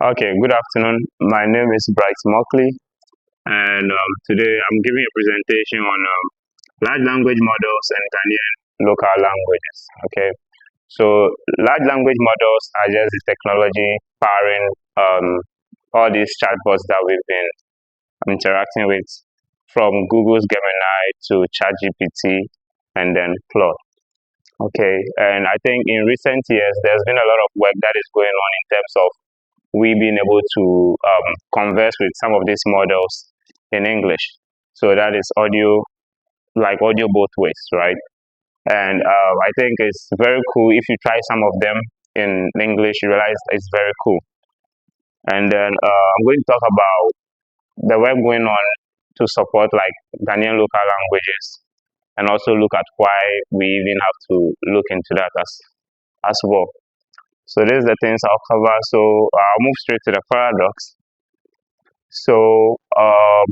Okay, good afternoon. My name is Bright Morkli, and today I'm giving a presentation on large language models and Ghanaian local languages. Okay, so large language models are just the technology powering all these chatbots that we've been interacting with, from Google's Gemini to ChatGPT and then Claude. Okay, and I think in recent years there's been a lot of work that is going on in terms of we being able to converse with some of these models in English. So that is audio, like audio both ways, right? And I think it's very cool. If you try some of them in English, you realize it's very cool. And then I'm going to talk about the work going on to support like Ghanaian local languages, and also look at why we even have to look into that as well. So these are the things I'll cover. So I'll move straight to the paradox. So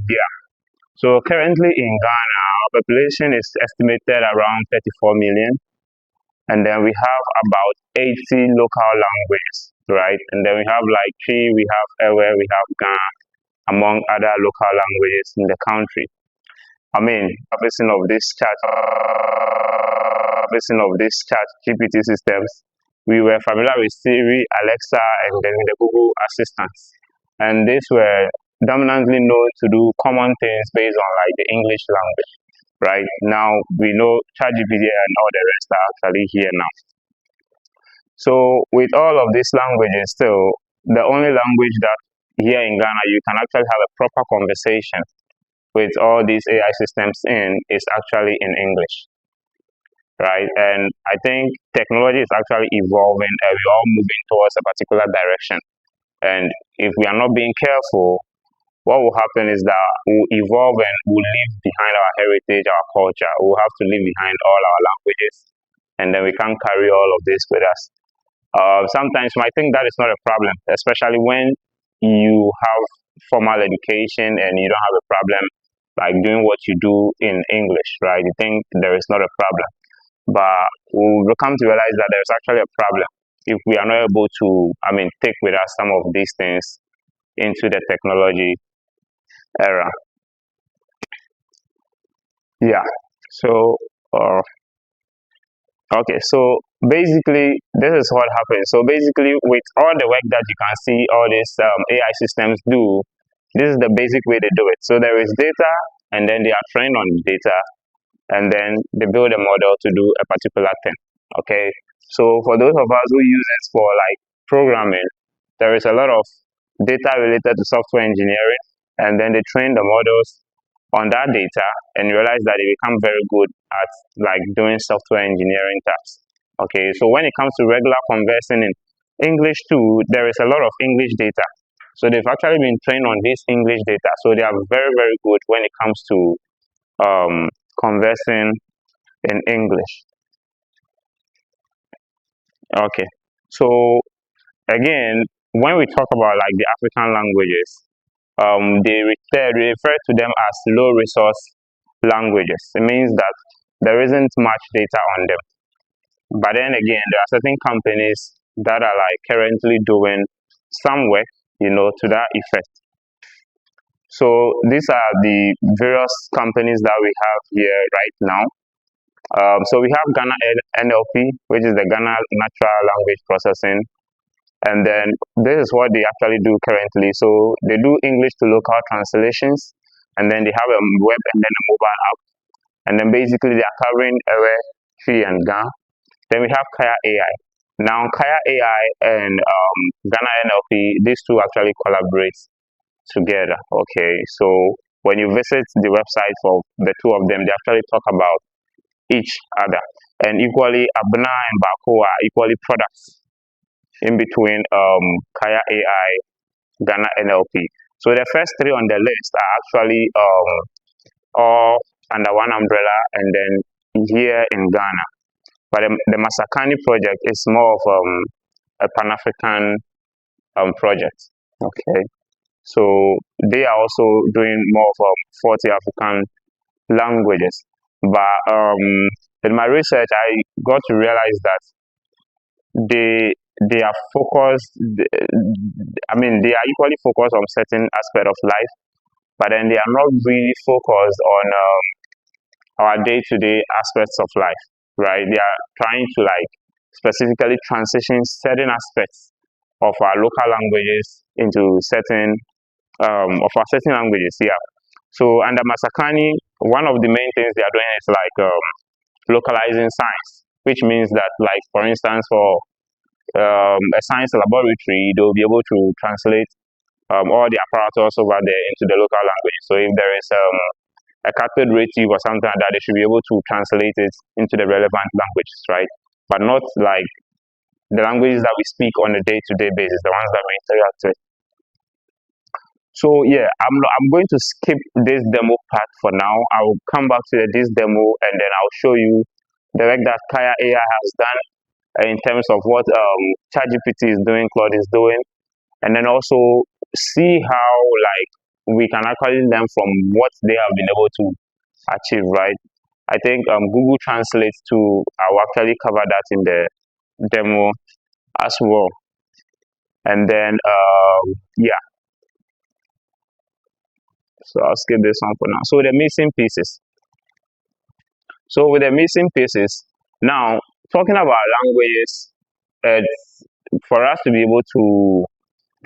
yeah. So currently in Ghana, our population is estimated around 34 million, and then we have about 80 local languages, right? And then we have like Chi, we have Ewe, we have Ga, among other local languages in the country. I mean, basing of this chat GPT systems, we were familiar with Siri, Alexa, and then the Google assistants, and these were dominantly known to do common things based on like the English language. Right now, we know ChatGPT and all the rest are actually here now. So, with all of these languages, still the only language that here in Ghana you can actually have a proper conversation with all these AI systems in is actually in English, right? And I think technology is actually evolving and we're all moving towards a particular direction. And if we are not being careful, what will happen is that we'll evolve and we'll leave behind our heritage, our culture. We'll have to leave behind all our languages, and then we can't carry all of this with us. Sometimes I think that is not a problem, especially when you have formal education and you don't have a problem like doing what you do in English, right? You think there is not a problem, but we'll come to realize that there's actually a problem if we are not able to, take with us some of these things into the technology era. Yeah. So, uh, okay. So basically, this is what happens. So basically, with all the work that you can see, all these AI systems do, this is the basic way they do it. So there is data, and then they are trained on data, and then they build a model to do a particular thing. Okay. So for those of us who use it for like programming, there is a lot of data related to software engineering, and then they train the models on that data and realize that they become very good at like doing software engineering tasks. Okay, so when it comes to regular conversing in English too, there is a lot of English data. So they've actually been trained on this English data. So they are very, very good when it comes to conversing in English. Okay, so again, when we talk about like the African languages, they refer to them as low resource languages. It means that there isn't much data on them. But then again, there are certain companies that are like currently doing some work, to that effect. So these are the various companies that we have here right now. So we have Ghana NLP, which is the Ghana Natural Language Processing. And then this is what they actually do currently. So they do English to local translations, and then they have a web and then a mobile app. And then basically they are covering Ewe and Ga. Then we have Kaya AI. Now Kaya AI and Ghana NLP, these two actually collaborate together. Okay, so when you visit the website for the two of them, they actually talk about each other. And equally, Abna and Bako are equally products in between Kaya AI, Ghana NLP. So the first three on the list are actually all under one umbrella, and then here in Ghana. But the Masakani project is more of a Pan African project. Okay, so they are also doing more of 40 African languages. But in my research, I got to realize that they are focused. I mean, they are equally focused on certain aspect of life, but then they are not really focused on our day-to-day aspects of life, right? They are trying to like specifically transition certain aspects of our local languages into certain of our certain languages. Yeah. So under Masakani, one of the main things they are doing is like localizing science, which means that like for instance for a science laboratory, they'll be able to translate all the apparatus over there into the local language. So if there is a cathode ray tube or something like that, they should be able to translate it into the relevant languages, right? But not like the languages that we speak on a day-to-day basis, the ones that we interact with. So yeah, I'm going to skip this demo part for now. I'll come back to this demo and then I'll show you the work that Kaya AI has done in terms of what ChatGPT is doing, Claude is doing, and then also see how like we can actually learn from what they have been able to achieve, right? I think Google Translate too, I'll actually cover that in the demo as well. And then yeah, so I'll skip this one for now. So the missing pieces. So with the missing pieces, now talking about languages, it's for us to be able to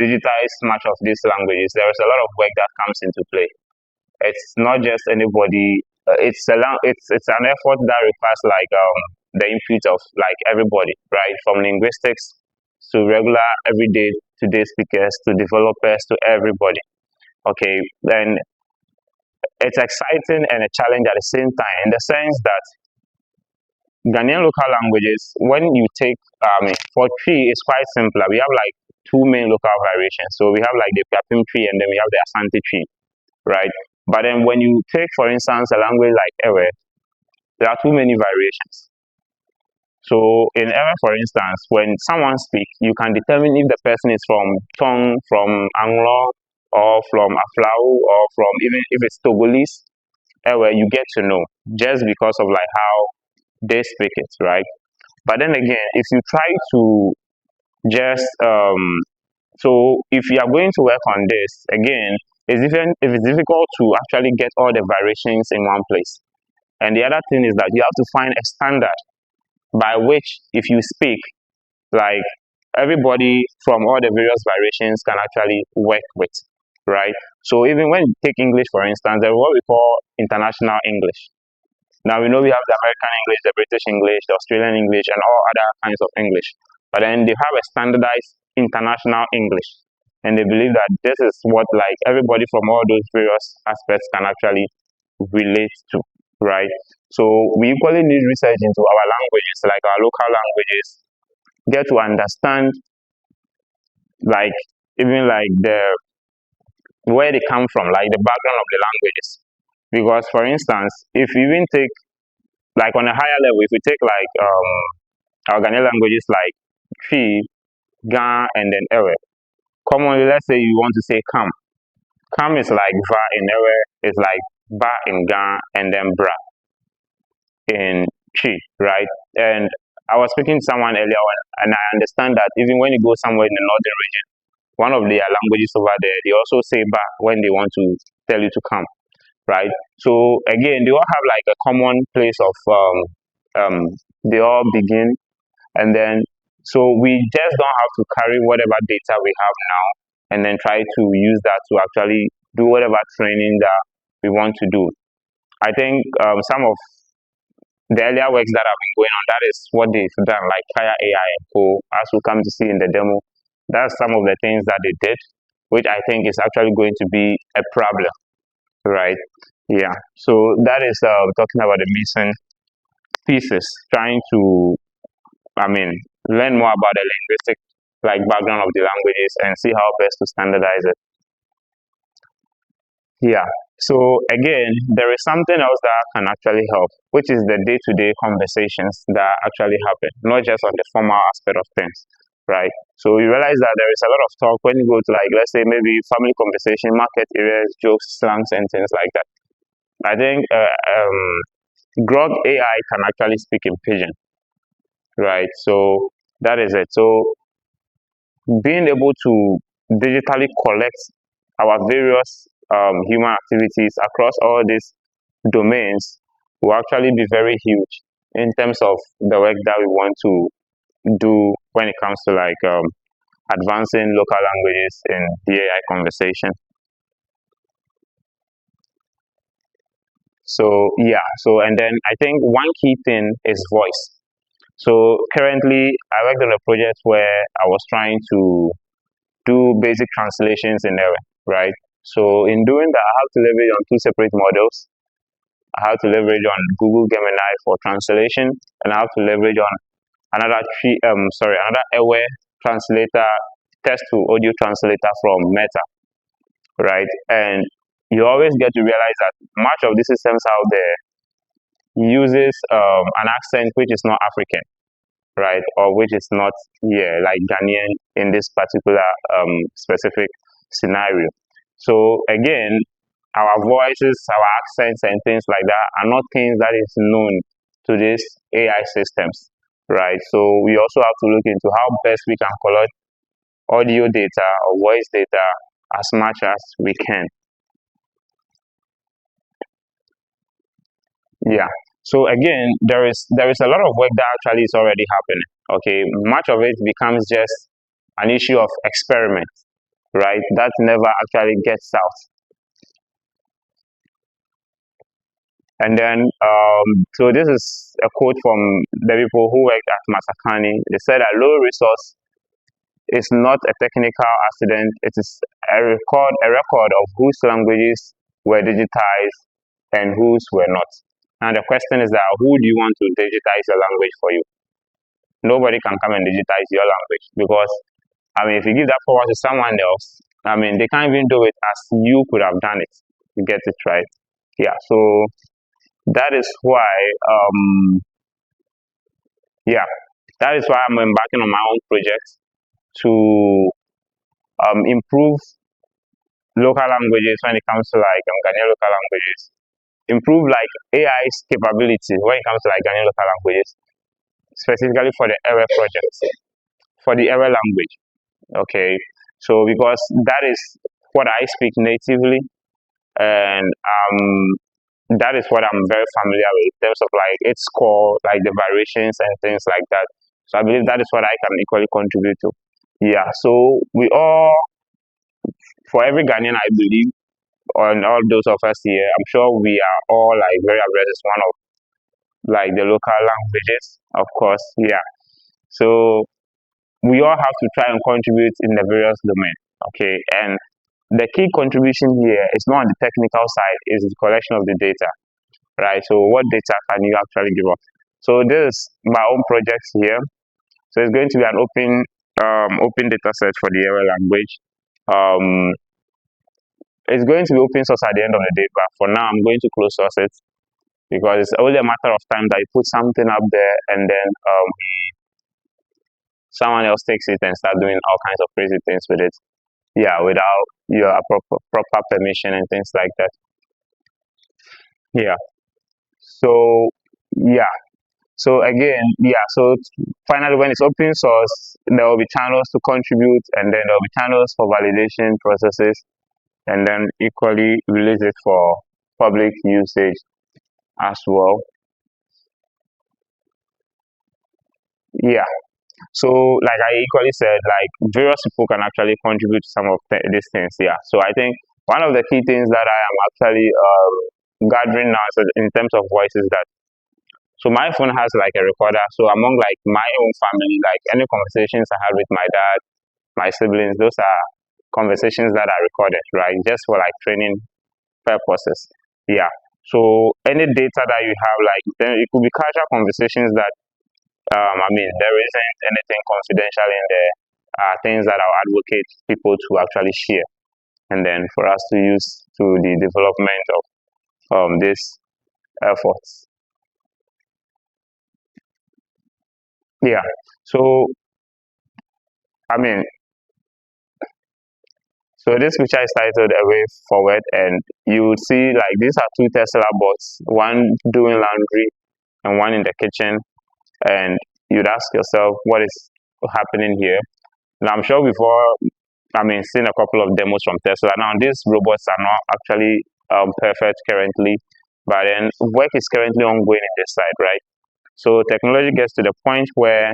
digitize much of these languages, there is a lot of work that comes into play. It's not just anybody. It's an effort that requires like the input of like everybody, right? From linguistics to regular everyday today speakers to developers to everybody. Okay, then it's exciting and a challenge at the same time in the sense that Ghanaian local languages, when you take, for tree, it's quite simpler. We have like two main local variations. So we have like the Piapim tree and then we have the Asante tree, right? But then when you take, for instance, a language like Ewe, there are too many variations. So in Ewe, for instance, when someone speaks, you can determine if the person is from Tong, from Anglo, or from Aflau, or from even if it's Togolese, Ewe, you get to know just because of like how they speak it, right? But then again, if you try to just so if you are going to work on this again, it's even if it's difficult to actually get all the variations in one place. And the other thing is that you have to find a standard by which if you speak, like everybody from all the various variations can actually work with, right? So even when you take English, for instance, there's what we call international English. Now we know we have the American English, the British English, the Australian English, and all other kinds of English. But then they have a standardized international English, and they believe that this is what like everybody from all those various aspects can actually relate to, right? So we equally need research into our languages, like our local languages, get to understand like even like the where they come from, like the background of the languages. Because for instance, if you even take like on a higher level, if we take like our Ghanaian languages like Tree, Ga, and then Ewe. Commonly, let's say you want to say Kam. Kam is like Va in Ewe, is like Ba in Ga, and then Bra in Tree, right? And I was speaking to someone earlier on, and I understand that even when you go somewhere in the northern region, one of their languages over there, they also say Ba when they want to tell you to come, right? So again, they all have like a common place of they all begin, and then so we just don't have to carry whatever data we have now and then try to use that to actually do whatever training that we want to do. I think some of the earlier works that have been going on, that is what they've done, like Kaya AI and Co, as we come to see in the demo. That's some of the things that they did, which I think is actually going to be a problem, right? Yeah. So that is talking about the missing pieces, trying to, I mean, learn more about the linguistic like background of the languages and see how best to standardize it. Yeah. So again, there is something else that can actually help, which is the day-to-day conversations that actually happen, not just on the formal aspect of things, right? So you realize that there is a lot of talk when you go to like, let's say maybe family conversation, market areas, jokes, slangs, and things like that. I think Grok AI can actually speak in Pigeon, right? So that is it. So being able to digitally collect our various human activities across all these domains will actually be very huge in terms of the work that we want to do when it comes to like advancing local languages in the AI conversation. So yeah, so and then I think one key thing is voice. So currently I worked on a project where I was trying to do basic translations in Ewe, right? So in doing that, I have to leverage on two separate models. I have to leverage on Google Gemini for translation, and I have to leverage on another Ewe translator, text to audio translator from Meta, right? And you always get to realize that much of the systems out there uses an accent which is not African, right? Or which is not, yeah, like Ghanaian in this particular specific scenario. So again, our voices, our accents, and things like that are not things that is known to these AI systems, right? So we also have to look into how best we can collect audio data or voice data as much as we can. Yeah. So again, there is a lot of work that actually is already happening. Okay, much of it becomes just an issue of experiment, right? That never actually gets out. And then, so this is a quote from the people who worked at Masakani. They said that low resource is not a technical accident. It is a record of whose languages were digitized and whose were not. Now the question is that who do you want to digitize your language for you? Nobody can come and digitize your language because I mean, if you give that power to someone else, I mean, they can't even do it as you could have done it. You get it right? Yeah. So that is why, yeah, that is why I'm embarking on my own project to improve local languages when it comes to like Ghanaian local languages, improve like AI's capability when it comes to like Ghanaian local languages, specifically for the Ewe project, for the Ewe language. Okay, so because that is what I speak natively, and that is what I'm very familiar with in terms of like its core, like the variations and things like that. So I believe that is what I can equally contribute to. Yeah, so we all, for every Ghanaian, I believe, on all those of us here, I'm sure we are all like very aware is one of like the local languages, of course. Yeah, so we all have to try and contribute in the various domains. Okay, and the key contribution here is not on the technical side, is the collection of the data, right? So what data can you actually give us? So this is my own project here. So it's going to be an open data set for the Ewe language. Um, it's going to be open source at the end of the day, but for now I'm going to close source it because it's only a matter of time that you put something up there and then someone else takes it and start doing all kinds of crazy things with it. Yeah, without your proper permission and things like that. Yeah. So yeah. So again, yeah. So finally, when it's open source, there will be channels to contribute, and then there will be channels for validation processes, and then equally release it for public usage as well. Yeah. So like I equally said, like various people can actually contribute to some of these things. Yeah. So I think one of the key things that I am actually gathering now in terms of voice is that so my phone has like a recorder. So among like my own family, like any conversations I had with my dad, my siblings, those are conversations that are recorded, right? Just for like training purposes. Yeah. So any data that you have, like then it could be casual conversations that I mean there isn't anything confidential in there. Things that I'll advocate people to actually share, and then for us to use to the development of these efforts. Yeah. So I mean, so this picture is titled "A Way Forward," and you would see like these are two Tesla bots, one doing laundry and one in the kitchen, and you'd ask yourself what is happening here. Now, I'm sure before, I mean, seen a couple of demos from Tesla. Now, these robots are not actually perfect currently, but then work is currently ongoing in this side, right? So technology gets to the point where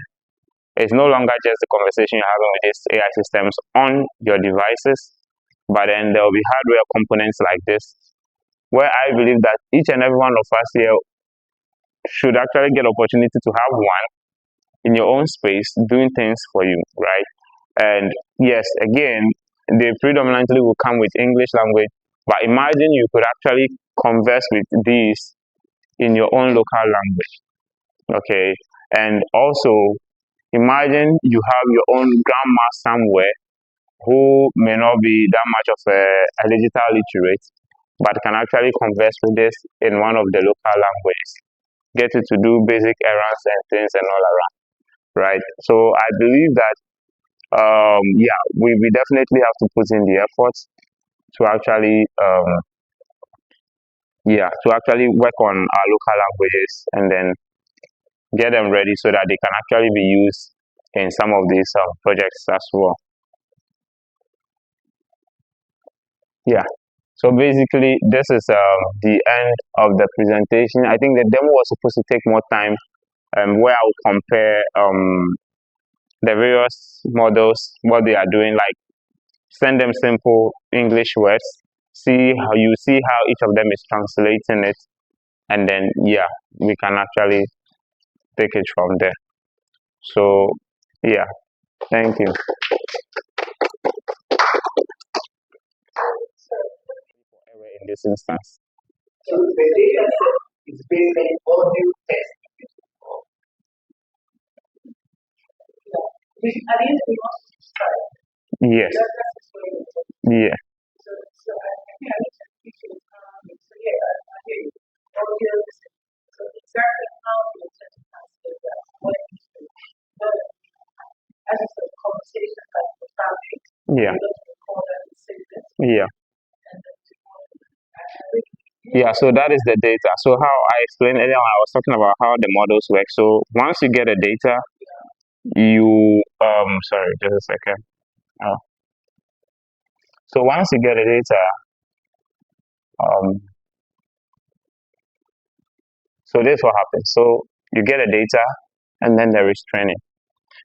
it's no longer just the conversation you're having with these AI systems on your devices, but then there will be hardware components like this, where I believe that each and every one of us here should actually get opportunity to have one in your own space doing things for you, right? And yes, again, they predominantly will come with English language, but imagine you could actually converse with these in your own local language, okay? And also, imagine you have your own grandma somewhere who may not be that much of a digital literate, but can actually converse with this in one of the local languages, get you to do basic errands and things and all around, right? So I believe that yeah, we definitely have to put in the effort to actually yeah, to actually work on our local languages and then get them ready so that they can actually be used in some of these projects as well. Yeah. So basically, this is the end of the presentation. I think the demo was supposed to take more time, where I will compare the various models, what they are doing, like send them simple English words, see how you see how each of them is translating it, and then yeah, we can actually take it from there. So yeah, thank you. In this instance. So the data set is based on audio text. Yes. Yeah. Yeah. Yeah. Yeah, so that is the data. So how I explained earlier, I was talking about how the models work. So once you get the data, you sorry, just a second. Oh. So once you get the data, um so this is what happens. So you get the data and then there is training.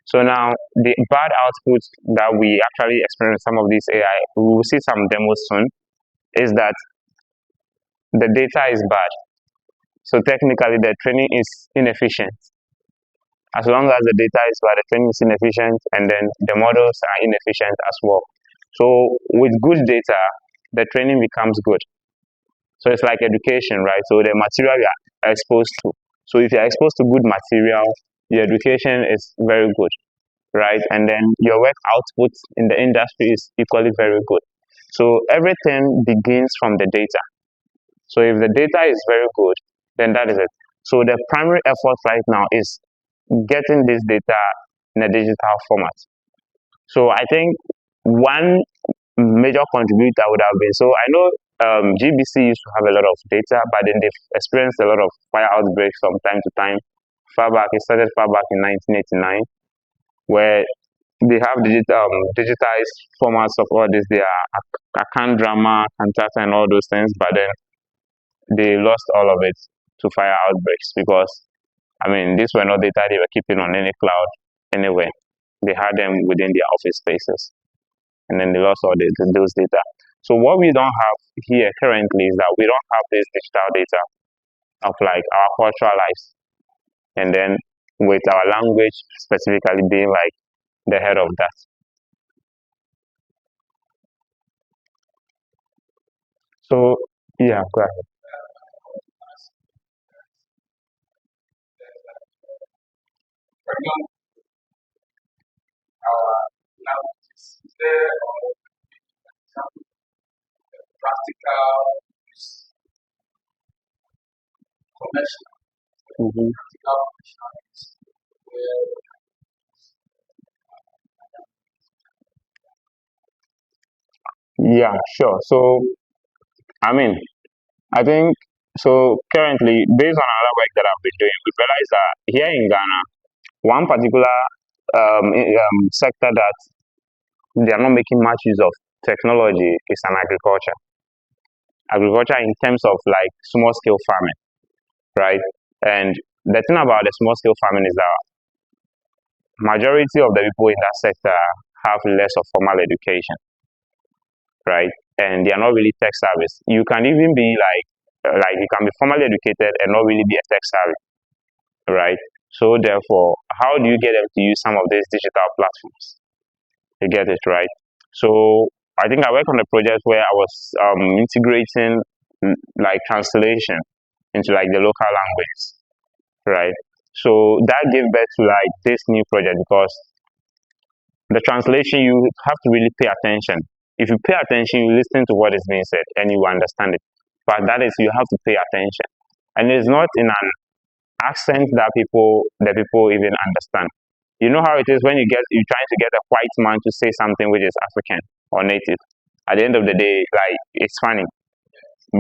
So now the bad output that we actually experience some of these AI, we will see some demos soon, is that the data is bad. So technically the training is inefficient. As long as the data is bad, the training is inefficient and then the models are inefficient as well. So with good data, the training becomes good. So it's like education, right? So the material you are exposed to. So if you are exposed to good material, your education is very good, right? And then your work output in the industry is equally very good. So everything begins from the data. So if the data is very good, then that is it. So the primary effort right now is getting this data in a digital format. So I think one major contributor would have been, so I know GBC used to have a lot of data, but then they've experienced a lot of fire outbreaks from time to time. Far back, it started far back in 1989, where they have digitized formats of all this. They are Akan drama, cantata, and all those things, but then they lost all of it to fire outbreaks because, I mean, these were not data they were keeping on any cloud anywhere. They had them within their office spaces, and then they lost all those data. So what we don't have here currently is that we don't have this digital data of like our cultural lives, and then with our language specifically being like the head of that. So yeah, go ahead. Mhm. Yeah, sure. So I mean, I think so. Currently, based on other work that I've been doing, we realize that here in Ghana, one particular sector that they are not making much use of technology is an agriculture. Agriculture in terms of like small scale farming, right? And the thing about the small scale farming is that majority of the people in that sector have less of formal education, right? And they are not really tech savvy. You can even be like you can be formally educated and not really be a tech savvy, right? So therefore, how do you get them to use some of these digital platforms? You get it, right? So I think I worked on a project where I was integrating like translation into like the local languages, right? So that gave birth to like this new project because the translation you have to really pay attention. If you pay attention, you listen to what is being said and you understand it. But that is you have to pay attention, and it's not in an accent that people even understand. You know how it is when you're trying to get a white man to say something which is African or native. At the end of the day, like it's funny,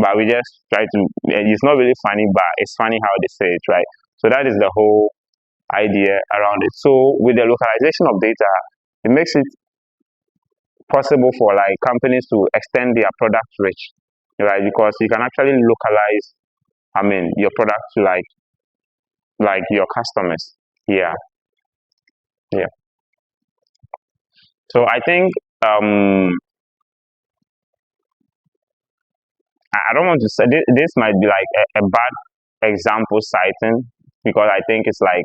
but we just try to. It's not really funny, but it's funny how they say it, right? So that is the whole idea around it. So with the localization of data, it makes it possible for like companies to extend their product reach, right? Because you can actually localize, I mean, your product to like your customers. Yeah, yeah. So I think I don't want to say this might be like a bad example citing because I think it's like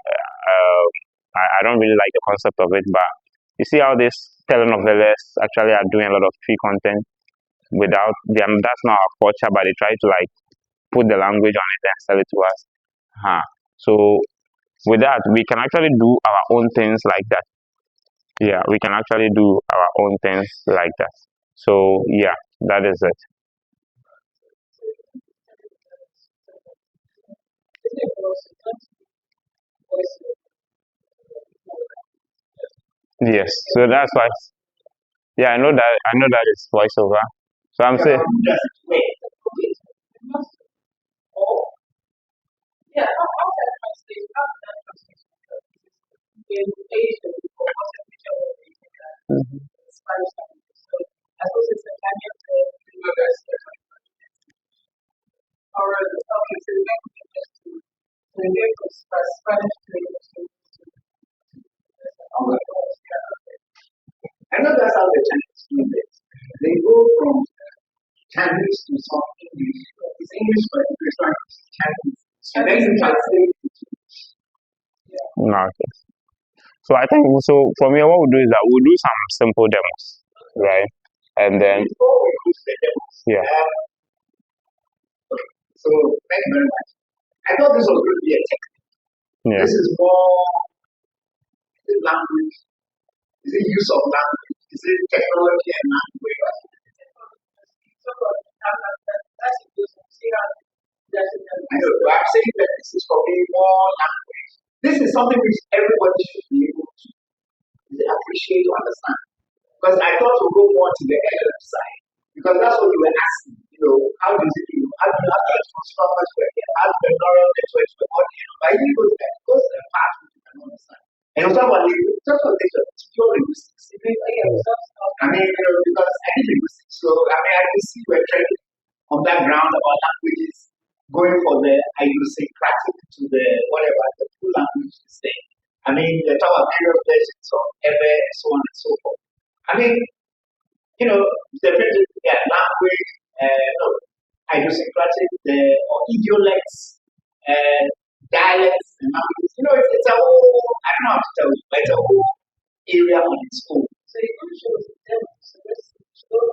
I don't really like the concept of it, but you see how these telenovelas actually are doing a lot of free content without them. That's not our culture, but they try to like put the language on it and sell it to us. Huh. So with that, we can actually do our own things like that. Yeah, we can actually do our own things like that. So yeah, that is it. Yes. So that's why. Yeah, I know that. I know that it's voiceover. So I'm saying. Mhm. I know that's how the Chinese do it. They go from Chinese to some English. It's English, but it's like Chinese. And then you translate it. No, okay. So I think so for me, what we'll do is that we'll do some simple demos, right? And then Before we use the demos. yeah, So thank you very much. I thought this was going to be a tech. yeah. This is more is it language? Is it use of language? Is it technology and language? I know, but I'm saying that this is for me more language. This is something which everybody should be able to appreciate or understand. Because I thought we'll go more to the LLM side. Because that's what you were asking. How does it do? How do you have to transformers working? How do the neural networks work? But I think those are the parts which you can understand. And also about data, it's pure linguistics. Because I did linguistics, so I can see we're training on that ground about languages, going for the idiosyncratic to the whatever the full language is saying. They talk about various versions of ever and so on and so forth. The language, no, idiosyncratic, or idiolects, dialects, and languages. It's a whole, I don't know how to tell you, but it's a whole area on its own. So you can show the demo.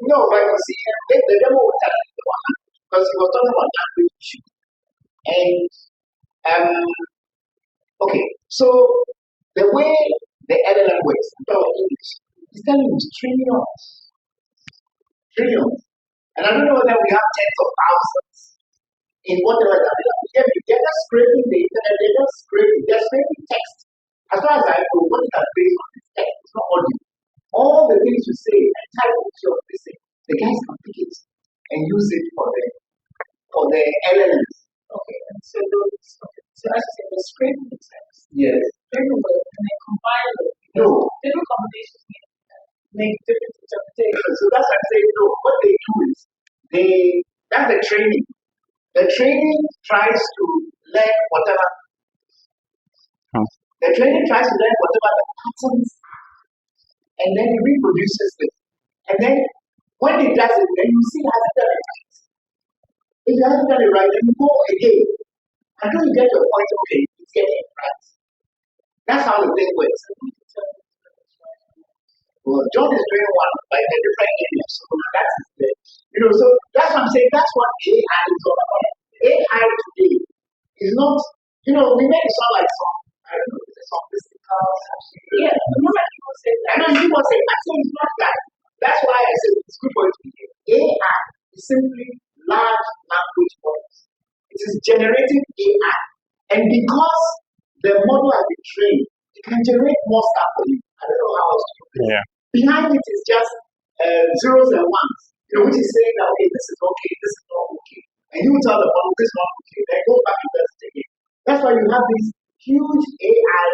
No, but you see, the demo was telling you about language because he was talking about language issue. And okay, so the way the LLM works, I'm talking about English, is telling you trillions, trillions. And I don't know whether we have tens of thousands in whatever that they're just scraping the internet, they're scraping text. As far as I know, what it has based on is text, it's not audio. All the things you say and type into your thing, the guys can pick it and use it for the LLMs. Okay, and so as I said, the scraping the text. Yes. Very well, and they combine it. No. Different combinations make different So that's what I'm saying. No, what they do is that's the training. The training tries to learn whatever. Hmm. The training tries to learn whatever the patterns, and then it reproduces it. And then when it does it, then you see has it done it right. If you haven't done it right, then you go again until you get to a point. Okay, it's getting it right. That's how the thing works. Well, John is doing one like a different area, so that's his thing. So that's what I'm saying. That's what AI is all about. AI today is not, we make it sound like some, I don't know, it's a sophistical, yeah, remember people say that. And then people say, I say it's not that. That's why I said it's good for it to be here. AI is simply large language models. It is generating AI. And because the model has been trained, it can generate more stuff for you. I don't know how else to put this. Yeah. Behind it is just zeros and ones, which is saying that, okay, this is okay, this is not okay. And you tell the model this is not okay, then go back and test it again. That's why you have these huge AI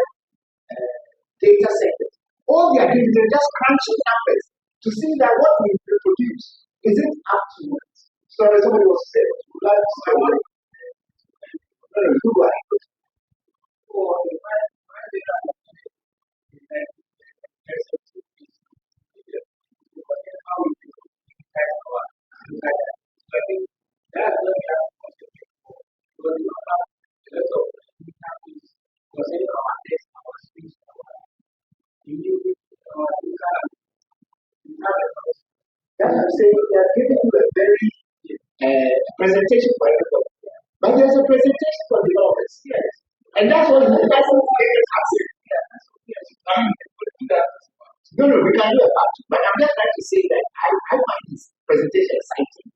data sets. All they are doing is they're just crunching numbers to see that what we reproduce is it up to it. Sorry, somebody was saying, would like to say what? No, you go ahead. That's what I'm saying. They are giving you a very presentation for everybody. But there's a presentation for developers. Yes. And that's what that's what makers have said. No, no, we can do a part. But I'm just trying to say that I find this presentation exciting.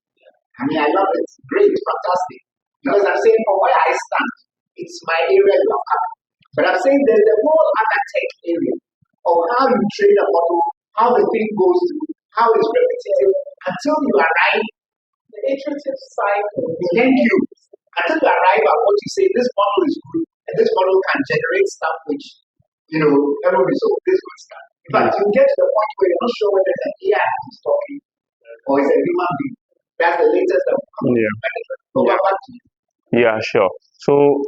I mean, I love it. Great, fantastic. Because I'm saying from where I stand, it's my area you have come. But I'm saying there's the whole other tech area of how you train a model, how the thing goes through, how it's repetitive until you arrive the iterative cycle. Thank you. Until you arrive at what you say, this model is good, and this model can generate stuff which, every result, this good stuff. In fact, you get to the point where you're not sure whether it's an AI who's talking or it's a human being. That's the latest that will come. Yeah. Back to you. Yeah, sure. So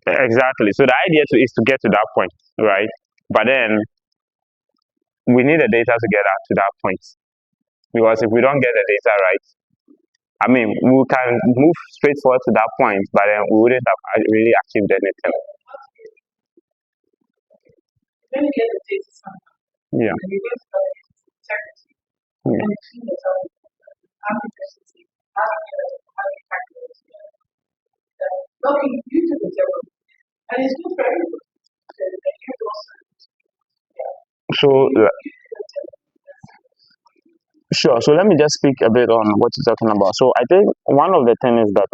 exactly. So the idea is to get to that point, right? But then we need the data to get to that point. Because if we don't get the data right, I mean, we can move straight forward to that point, but then we wouldn't have really achieved anything. Then you get the data somehow. Yeah. And you get the integrity. Yeah. And you see yourself, how efficiency, how you calculate it. Okay, you do the job. And it's good for everybody. And you also. So sure. So let me just speak a bit on what you're talking about. So I think one of the things is that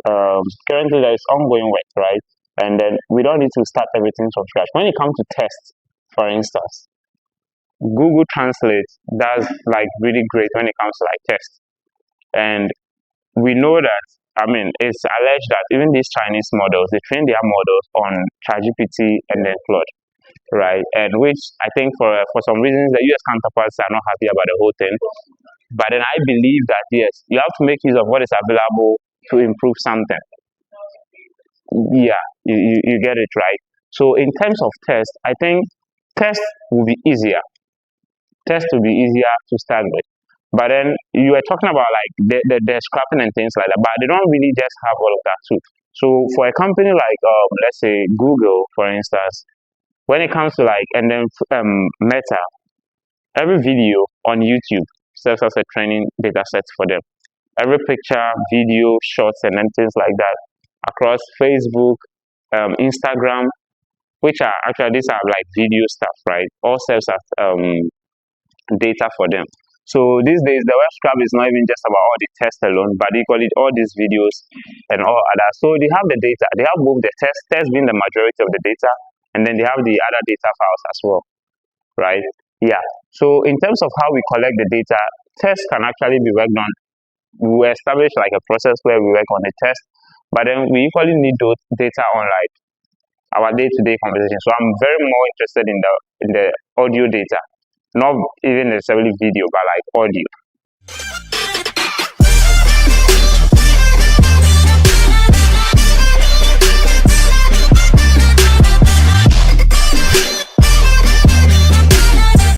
currently there is ongoing work, right? And then we don't need to start everything from scratch. When it comes to tests, for instance, Google Translate does like really great when it comes to like tests. And we know that, I mean, it's alleged that even these Chinese models, they train their models on ChatGPT and then Claude, right? And which I think for some reasons the US counterparts are not happy about the whole thing. But then I believe that yes, you have to make use of what is available to improve something. Yeah, you get it right. So in terms of test, I think test will be easier. Test will be easier to start with. But then you were talking about like the scrapping and things like that, but they don't really just have all of that too. So for a company like let's say Google, for instance, when it comes to like and then Meta, every video on YouTube serves as a training data set for them. Every picture, video, shorts, and then things like that across Facebook, Instagram, which are actually these are like video stuff, right? All serves as data for them. So these days, the web scrap is not even just about all the tests alone, but equally all these videos and all other. So they have the data. They have both the test being the majority of the data, and then they have the other data files as well, right? Yeah. So in terms of how we collect the data, tests can actually be worked on. We establish like a process where we work on the test, but then we equally need those data on like our day-to-day conversation. So I'm very more interested in the audio data, not even necessarily video, but like audio.